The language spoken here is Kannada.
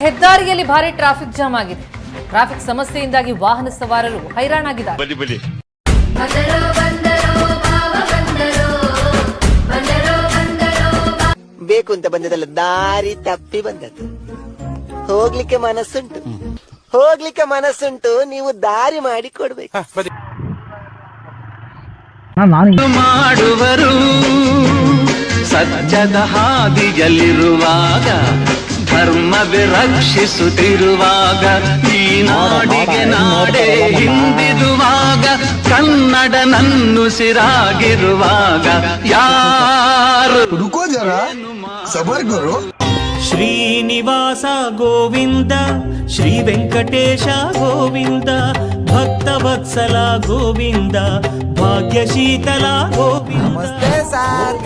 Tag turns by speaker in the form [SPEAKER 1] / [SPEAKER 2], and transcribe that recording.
[SPEAKER 1] ಹೆದ್ದಾರಿಯಲ್ಲಿ ಭಾರಿ ಟ್ರಾಫಿಕ್ ಜಾಮ್ ಆಗಿದೆ. ಟ್ರಾಫಿಕ್ ಸಮಸ್ಯೆಯಿಂದಾಗಿ ವಾಹನ ಸವಾರರು ಹೈರಾಣಾಗಿದ್ದಾರೆ.
[SPEAKER 2] ಬೇಕು ಅಂತ ಬಂದದಲ್ಲ, ದಾರಿ ತಪ್ಪಿ ಬಂದದ್ದು. ಹೋಗ್ಲಿಕ್ಕೆ ಮನಸ್ಸುಂಟು, ನೀವು ದಾರಿ ಮಾಡಿ ಕೊಡ್ಬೇಕು.
[SPEAKER 3] ಮಾಡುವರು ಸತ್ಯದ ಹಾದಿಯಲ್ಲಿರುವಾಗ, ಧರ್ಮವೇ ರಕ್ಷಿಸುತ್ತಿರುವಾಗ, ಈ ನಾಡಿಗೆ ನಾಡೇ ಹಿಂದಿರುವಾಗ, ಕನ್ನಡ ನನ್ನುಸಿರಾಗಿರುವಾಗ ಯಾರು
[SPEAKER 4] रुको जरा सबर करो.
[SPEAKER 5] ಶ್ರೀನಿವಾಸ ಗೋವಿಂದ, ಶ್ರೀ ವೆಂಕಟೇಶ ಗೋವಿಂದ, ಭಕ್ತ ವತ್ಸಲ ಗೋವಿಂದ, ಭಾಗ್ಯಶೀತಲ ಗೋವಿಂದ.
[SPEAKER 2] ನಮಸ್ತೆ ಸರ್.